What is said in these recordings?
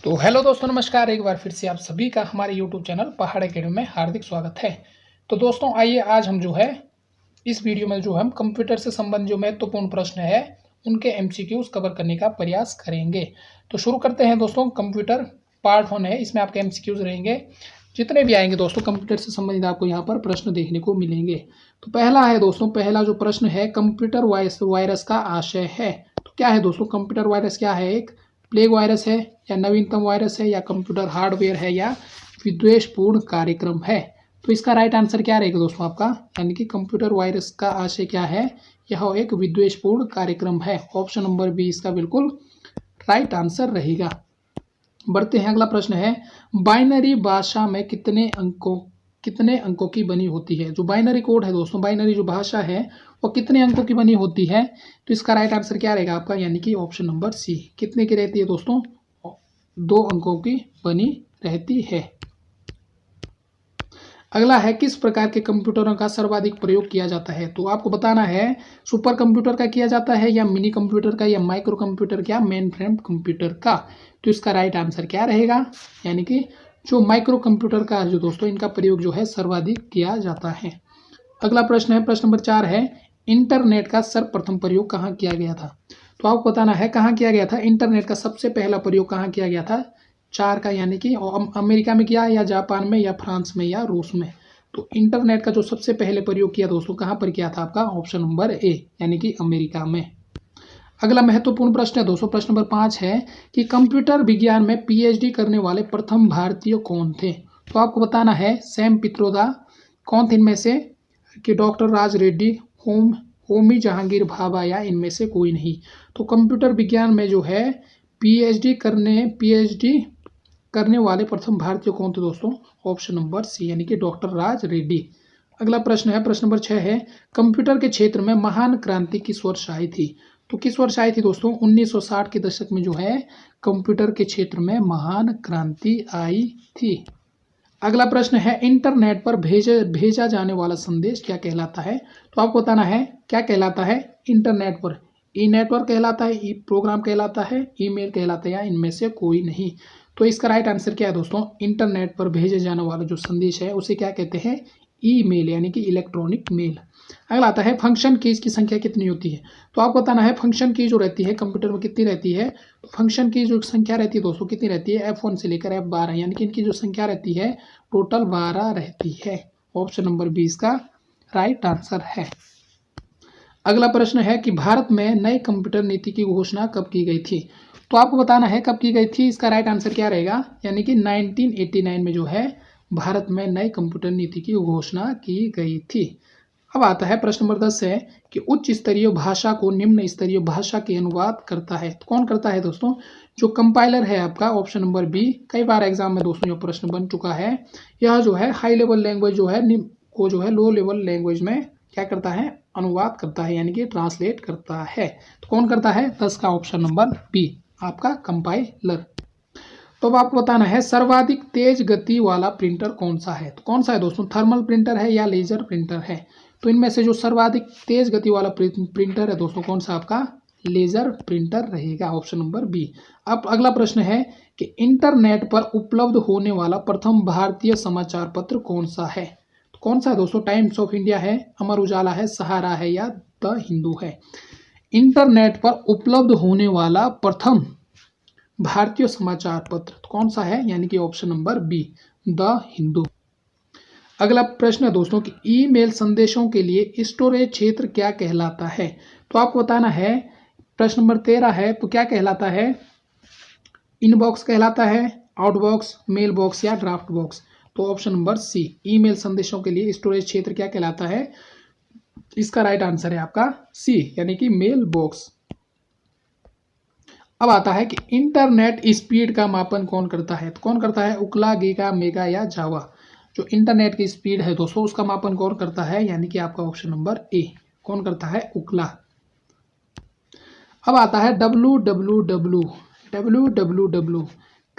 तो हेलो दोस्तों, नमस्कार। एक बार फिर से आप सभी का हमारे यूट्यूब चैनल पहाड़ एकेडमी में हार्दिक स्वागत है। तो दोस्तों आइए आज हम जो है इस वीडियो में जो हम कंप्यूटर से संबंधित जो महत्वपूर्ण प्रश्न है उनके एमसीक्यूज कवर करने का प्रयास करेंगे। तो शुरू करते हैं दोस्तों। कंप्यूटर पार्ट 1 है, इसमें आपके एमसीक्यूज रहेंगे। जितने भी आएंगे दोस्तों कंप्यूटर से संबंधित आपको यहाँ पर प्रश्न देखने को मिलेंगे। तो पहला है दोस्तों, पहला जो प्रश्न है, कंप्यूटर वायरस का आशय है। तो क्या है दोस्तों, कंप्यूटर वायरस क्या है? एक प्लेग वायरस है, या नवीनतम वायरस है, या कंप्यूटर हार्डवेयर है, या विद्वेषपूर्ण कार्यक्रम है? तो इसका राइट आंसर क्या रहेगा दोस्तों आपका? यानी कि कंप्यूटर वायरस का आशय क्या है? यह एक विद्वेषपूर्ण कार्यक्रम है। ऑप्शन नंबर बी इसका बिल्कुल राइट आंसर रहेगा। बढ़ते हैं, अगला प्रश्न है, बाइनरी भाषा में कितने अंकों की बनी होती है? जो बाइनरी कोड है दोस्तों, बाइनरी जो भाषा है वो कितने अंकों की बनी होती है? तो इसका राइट आंसर क्या रहेगा आपका? यानी कि ऑप्शन नंबर सी। कितने की रहती है दोस्तों? 2 अंकों की बनी रहती है। अगला है, किस प्रकार के कंप्यूटरों का सर्वाधिक प्रयोग किया जाता है? तो आपको बताना है सुपर कंप्यूटर का किया जाता है, या मिनी कंप्यूटर का, या माइक्रो कंप्यूटर का, मेन फ्रेम कंप्यूटर का? तो इसका राइट आंसर क्या रहेगा? यानी कि जो माइक्रो कंप्यूटर का जो दोस्तों इनका प्रयोग जो है सर्वाधिक किया जाता है। अगला प्रश्न है, प्रश्न नंबर 4 है, इंटरनेट का सर्वप्रथम प्रयोग कहाँ किया गया था? तो आपको बताना है कहाँ किया गया था। इंटरनेट का सबसे पहला प्रयोग कहाँ किया गया था? 4 का, यानी कि अमेरिका में किया, या जापान में, या फ्रांस में, या रूस में? तो इंटरनेट का जो सबसे पहले प्रयोग किया दोस्तों कहाँ पर किया था आपका? ऑप्शन नंबर ए, यानी कि अमेरिका में। अगला महत्वपूर्ण प्रश्न है दोस्तों, प्रश्न नंबर 5 है कि कंप्यूटर विज्ञान में पीएचडी करने वाले प्रथम भारतीय कौन थे? तो आपको बताना है सैम पित्रोदा। कौन थे इनमें से? कि डॉक्टर राज रेड्डी, होमी जहांगीर भाभा, या इनमें से कोई नहीं? तो कंप्यूटर विज्ञान में जो है पीएचडी करने वाले प्रथम भारतीय कौन थे दोस्तों? ऑप्शन नंबर सी, यानी कि डॉक्टर राज रेड्डी। अगला प्रश्न है, प्रश्न नंबर 6 है, कंप्यूटर के क्षेत्र में महान क्रांति किस वर्ष आई थी? तो किस वर्ष आई थी दोस्तों? 1960 के दशक में जो है कंप्यूटर के क्षेत्र में महान क्रांति आई थी। अगला प्रश्न है, इंटरनेट पर भेजा जाने वाला संदेश क्या कहलाता है? तो आपको बताना है क्या कहलाता है इंटरनेट पर? ई नेटवर्क कहलाता है, ई प्रोग्राम कहलाता है, ईमेल कहलाता है, या इनमें से कोई नहीं? तो इसका राइट आंसर क्या है दोस्तों? इंटरनेट पर भेजे जाने वाला जो संदेश है उसे क्या कहते हैं? ईमेल, यानी कि इलेक्ट्रॉनिक मेल। अगला आता है, फंक्शन कीज की संख्या कितनी होती है? तो आपको बताना है फंक्शन की जो रहती है कंप्यूटर में कितनी रहती है? तो फंक्शन की जो संख्या रहती है दोस्तों कितनी रहती है? F1 से लेकर F12, यानी कि इनकी जो संख्या रहती है टोटल 12 रहती है। ऑप्शन नंबर 20 का राइट आंसर है। अगला प्रश्न है कि भारत में नई कंप्यूटर नीति की घोषणा कब की गई थी? तो आपको बताना है कब की गई थी। इसका राइट आंसर क्या रहेगा? यानी कि 1989 में जो है भारत में नई कंप्यूटर नीति की घोषणा की गई थी। अब आता है प्रश्न नंबर 10 है कि उच्च स्तरीय भाषा को निम्न स्तरीय भाषा के अनुवाद करता है। तो कौन करता है दोस्तों? जो कंपाइलर है आपका, ऑप्शन नंबर बी। कई बार एग्जाम में दोस्तों ये प्रश्न बन चुका है। यह जो है हाई लेवल लैंग्वेज जो है को जो है लो लेवल लैंग्वेज में क्या करता है? अनुवाद करता है, यानी कि ट्रांसलेट करता है। तो कौन करता है? 10 का ऑप्शन नंबर बी आपका कंपाइलर। तो अब आपको बताना है सर्वाधिक तेज गति वाला प्रिंटर कौन सा है? तो कौन सा है दोस्तों? थर्मल प्रिंटर है या लेजर प्रिंटर है? तो इनमें से जो सर्वाधिक तेज गति वाला प्रिंटर है दोस्तों कौन सा आपका? लेजर प्रिंटर रहेगा, ऑप्शन नंबर बी। अब अगला प्रश्न है कि इंटरनेट पर उपलब्ध होने वाला प्रथम भारतीय समाचार पत्र कौन सा है? तो कौन सा है दोस्तों? टाइम्स ऑफ इंडिया है, अमर उजाला है, सहारा है, या द हिंदू है? इंटरनेट पर उपलब्ध होने वाला प्रथम भारतीय समाचार पत्र तो कौन सा है? यानी कि option number B, the Hindu. अगला प्रश्न है दोस्तों कि ईमेल संदेशों के लिए स्टोरेज क्षेत्र क्या कहलाता है? तो आपको बताना है, प्रश्न नंबर 13 है, तो क्या कहलाता है? इनबॉक्स कहलाता है, आउटबॉक्स, मेल बॉक्स, या ड्राफ्ट बॉक्स? तो ऑप्शन नंबर सी, ईमेल संदेशों के लिए स्टोरेज क्षेत्र क्या कहलाता है? इसका राइट आंसर है आपका सी, यानी कि मेल बॉक्स। अब आता है कि इंटरनेट स्पीड का मापन कौन करता है? तो कौन करता है? उकला, गीगा, मेगा, या जावा? जो इंटरनेट की स्पीड है दोस्तों उसका मापन कौन करता है? यानी कि आपका ऑप्शन नंबर ए, कौन करता है? उकला। अब आता है www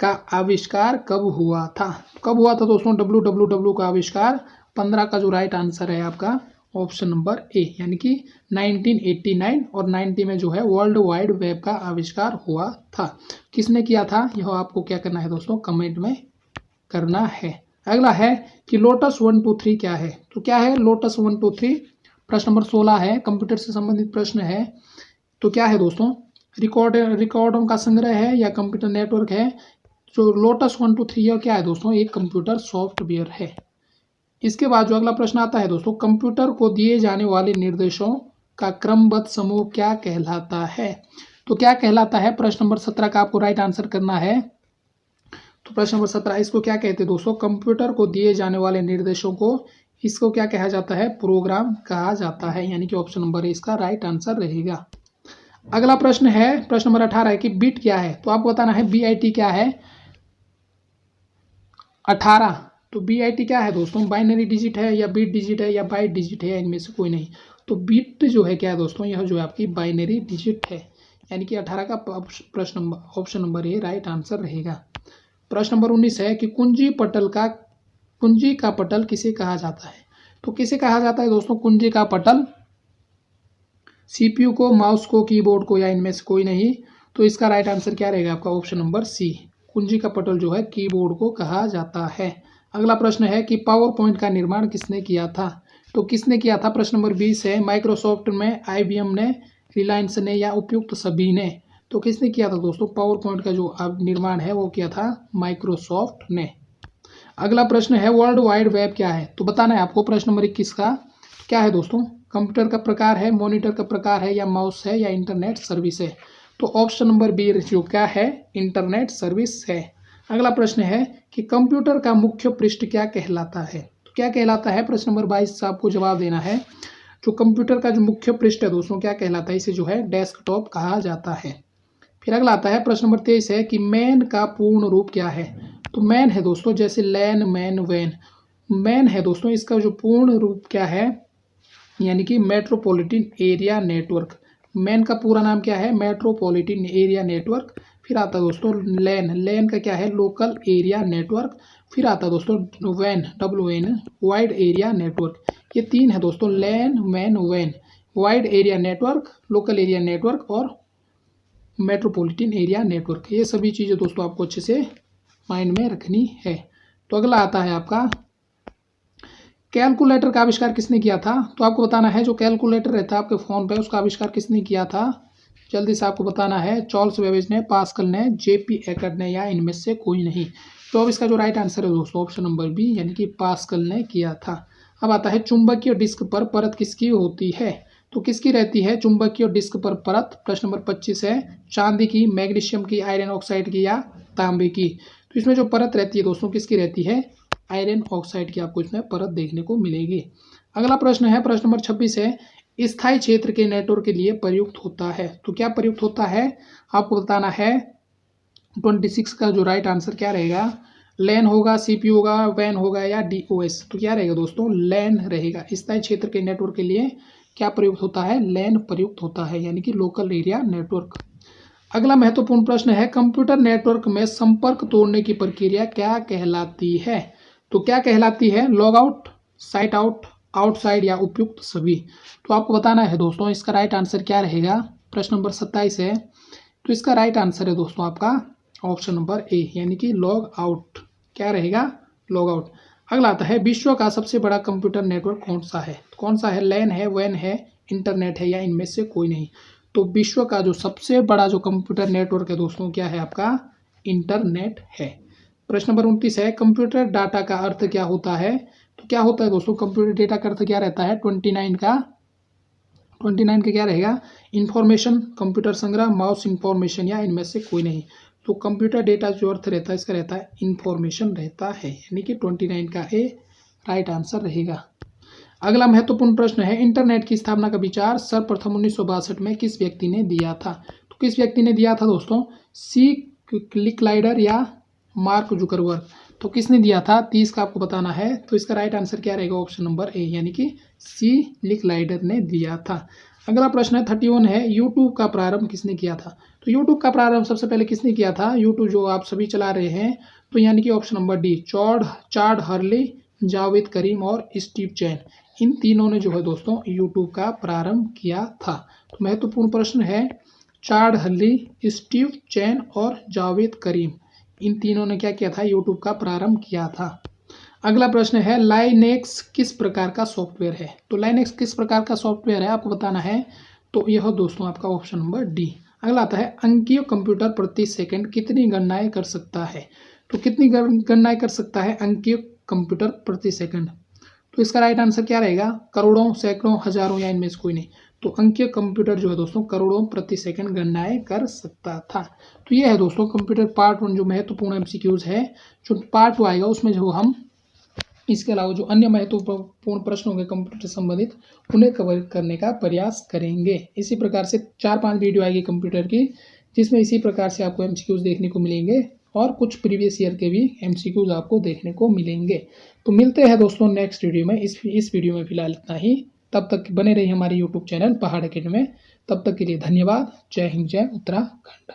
का आविष्कार कब हुआ था? कब हुआ था दोस्तों www का आविष्कार? 15 का जो राइट आंसर है आपका ऑप्शन नंबर ए, यानी कि 1989 और 90 में जो है वर्ल्ड वाइड वेब का आविष्कार हुआ था। किसने किया था, यह आपको क्या करना है दोस्तों, कमेंट में करना है। अगला है कि लोटस 123 क्या है। तो क्या है लोटस 123, प्रश्न नंबर 16 है, कंप्यूटर से संबंधित प्रश्न है। तो क्या है दोस्तों, रिकॉर्डों का संग्रह है या कंप्यूटर नेटवर्क है। जो लोटस 123 यह क्या है दोस्तों, एक कंप्यूटर सॉफ्टवेयर है। इसके बाद जो अगला प्रश्न आता है दोस्तों, कंप्यूटर को दिए जाने वाले निर्देशों का क्रमबद्ध समूह क्या कहलाता है। तो क्या कहलाता है, प्रश्न नंबर 17 का आपको राइट आंसर करना है। तो प्रश्न नंबर 17 इसको क्या कहते हैं दोस्तों, कंप्यूटर को दिए जाने वाले निर्देशों को, इसको क्या कहा जाता है, प्रोग्राम कहा जाता है, यानी कि ऑप्शन नंबर इसका राइट आंसर रहेगा। अगला प्रश्न है, प्रश्न नंबर 18 है कि बिट क्या है। तो आपको बताना है बीआईटी क्या है। 18, तो बीआईटी क्या है दोस्तों, बाइनरी डिजिट है या बिट डिजिट है या बाइट डिजिट है, या इनमें से कोई नहीं। तो बिट जो है क्या है दोस्तों, यह जो है आपकी बाइनरी डिजिट है, यानी कि 18 का प्रश्न number option number A right answer रहेगा। प्रश्न नंबर 19 है कि कुंजी का पटल किसे कहा जाता है। तो किसे कहा जाता है दोस्तों, कुंजी का पटल, सीपीयू को, माउस को, कीबोर्ड को, या इनमें से कोई नहीं। तो इसका राइट आंसर क्या रहेगा आपका, ऑप्शन नंबर सी, कुंजी का पटल जो है कीबोर्ड को कहा जाता है। अगला प्रश्न है कि पावर पॉइंट का निर्माण किसने किया था। तो किसने किया था, प्रश्न नंबर 20 है, माइक्रोसॉफ्ट में, आईबीएम ने, रिलायंस ने, या उपयुक्त सभी ने। तो किसने किया था दोस्तों, पावर पॉइंट का जो निर्माण है वो किया था माइक्रोसॉफ्ट ने। अगला प्रश्न है वर्ल्ड वाइड वेब क्या है। तो बताना है आपको प्रश्न नंबर 21 का, क्या है दोस्तों, कंप्यूटर का प्रकार है, मॉनिटर का प्रकार है, या माउस है, या इंटरनेट सर्विस है। तो ऑप्शन नंबर बी जो क्या है, इंटरनेट सर्विस है। अगला प्रश्न है कि कंप्यूटर का मुख्य पृष्ठ क्या कहलाता है। तो क्या कहलाता है, प्रश्न नंबर 22 से आपको जवाब देना है। जो कंप्यूटर का जो मुख्य पृष्ठ है दोस्तों क्या कहलाता है, इसे जो है डेस्कटॉप कहा जाता है। फिर अगला आता है प्रश्न नंबर 23 है कि मैन का पूर्ण रूप क्या है। तो मैन है दोस्तों, जैसे लैन, मैन, वैन, मैन है दोस्तों, इसका जो पूर्ण रूप क्या है, यानी कि मेट्रोपॉलिटन एरिया नेटवर्क। मैन का पूरा नाम क्या है, मेट्रोपॉलिटन एरिया नेटवर्क। फिर आता है दोस्तों लैन, लैन का क्या है, लोकल एरिया नेटवर्क। फिर आता है दोस्तों वैन, WAN, वाइड एरिया नेटवर्क। ये तीन है दोस्तों, लैन, मैन, वैन, wide area network, local area network और मेट्रोपॉलिटन एरिया नेटवर्क। ये सभी चीज़ें दोस्तों आपको अच्छे से माइंड में रखनी है। तो अगला आता है आपका कैलकुलेटर का आविष्कार किसने किया था। तो आपको बताना है जो कैलकुलेटर रहता है आपके फ़ोन पे, उसका आविष्कार किसने किया था। जल्दी से आपको बताना है, चार्ल्स बेबेज ने, पास्कल ने, JP एकर्ड ने, या इनमें से कोई नहीं। तो अब इसका जो राइट आंसर है दोस्तों ऑप्शन नंबर बी, यानी कि पास्कल ने किया था। अब आता है चुंबकीय डिस्क पर परत किसकी होती है। तो किसकी रहती है चुंबकीय डिस्क पर परत। प्रश्न नंबर 25 है, चांदी की, मैग्नीशियम की, आयरन ऑक्साइड की, या तांबे की। तो इसमें जो परत रहती है दोस्तों किसकी रहती है, आयरन ऑक्साइड की आपको इसमें परत देखने को मिलेगी। अगला प्रश्न है, प्रश्न नंबर 26 है, स्थायी क्षेत्र के नेटवर्क के लिए प्रयुक्त होता है। तो क्या प्रयुक्त होता है आपको बताना है। 26 का जो राइट आंसर क्या रहेगा, लैन होगा, CPU होगा, वैन होगा, या DOS। तो क्या रहेगा दोस्तों, लैन रहेगा। स्थायी क्षेत्र के नेटवर्क के लिए क्या प्रयुक्त होता है, लैन प्रयुक्त होता है, यानी कि लोकल एरिया नेटवर्क। अगला महत्वपूर्ण प्रश्न है, कंप्यूटर नेटवर्क में संपर्क तोड़ने की प्रक्रिया क्या कहलाती है। तो क्या कहलाती है, log out, sight out, outside, या उपयुक्त सभी। तो आपको बताना है दोस्तों इसका राइट आंसर क्या रहेगा। प्रश्न नंबर 27 है, तो इसका राइट आंसर है दोस्तों आपका ऑप्शन नंबर ए, यानी कि लॉग आउट। क्या रहेगा, लॉग आउट। अगला आता है, विश्व का सबसे बड़ा कंप्यूटर नेटवर्क कौन सा है। कौन सा है, लैन है, वैन है, इंटरनेट है, या इनमें से कोई नहीं। तो विश्व का जो सबसे बड़ा जो कंप्यूटर नेटवर्क है दोस्तों क्या है आपका, इंटरनेट है। प्रश्न नंबर 29 है, कंप्यूटर डाटा का अर्थ क्या होता है। तो क्या होता है दोस्तों, कंप्यूटर डेटा का अर्थ क्या रहता है, 29 का क्या रहेगा, इंफॉर्मेशन, कंप्यूटर संग्रह, माउस इंफॉर्मेशन, या इनमें से कोई नहीं। तो कंप्यूटर डेटा जो अर्थ रहता है इसका रहता है इंफॉर्मेशन रहता है, यानी कि 29 का ए राइट आंसर रहेगा। अगला महत्वपूर्ण प्रश्न है, इंटरनेट की स्थापना का विचार सर्वप्रथम 1962 में किस व्यक्ति ने दिया था। तो किस व्यक्ति ने दिया था दोस्तों, सी लिकलाइडर या मार्क जुकरबर्ग। तो किसने दिया था, 30 का आपको बताना है। तो इसका राइट आंसर क्या रहेगा, ऑप्शन नंबर ए, यानी कि सी लिकलाइडर ने दिया था। अगला प्रश्न है 31 है, यूट्यूब का प्रारंभ किसने किया था। तो यूट्यूब का प्रारंभ सबसे पहले किसने किया था, यूट्यूब जो आप सभी चला रहे हैं, तो यानी कि ऑप्शन नंबर डी, चाड हर्ली, जावेद करीम और स्टीव चैन। इन तीनों ने जो है दोस्तों यूट्यूब का प्रारंभ किया था। तो महत्वपूर्ण प्रश्न है, चाड हल्ली, स्टीव चैन और जावेद करीम, इन तीनों ने क्या किया था, यूट्यूब का प्रारंभ किया था। अगला प्रश्न है, लाइनेक्स किस प्रकार का सॉफ्टवेयर है। तो लाइनेक्स किस प्रकार का सॉफ्टवेयर है आपको बताना है। तो यह दोस्तों आपका ऑप्शन नंबर डी। अगला आता है, अंकीय कंप्यूटर प्रति सेकंड कितनी गणनाएं कर सकता है। तो कितनी गणनाएं कर सकता है अंकीय कंप्यूटर प्रति सेकंड। तो इसका राइट आंसर क्या रहेगा, करोड़ों, सैकड़ों, हजारों या इनमें से कोई नहीं। तो अंकीय कंप्यूटर जो है दोस्तों करोड़ों प्रति सेकंड गणनाएं कर सकता था। तो ये है दोस्तों कंप्यूटर पार्ट 1 जो महत्वपूर्ण एमसीक्यूज है। जो पार्ट 2 आएगा उसमें जो हम इसके अलावा जो अन्य महत्वपूर्ण प्रश्न होंगे कंप्यूटर से संबंधित उन्हें कवर करने का प्रयास करेंगे। इसी प्रकार से 4-5 वीडियो आएगी कंप्यूटर की, जिसमें इसी प्रकार से आपको एमसीक्यूज देखने को मिलेंगे और कुछ प्रीवियस ईयर के भी एमसीक्यूज आपको देखने को मिलेंगे। तो मिलते हैं दोस्तों नेक्स्ट वीडियो में। इस वीडियो में फिलहाल इतना ही। तब तक बने रहिए हमारे यूट्यूब चैनल पहाड़ अकेडमी में। तब तक के लिए धन्यवाद। जय हिंद, जय उत्तराखंड।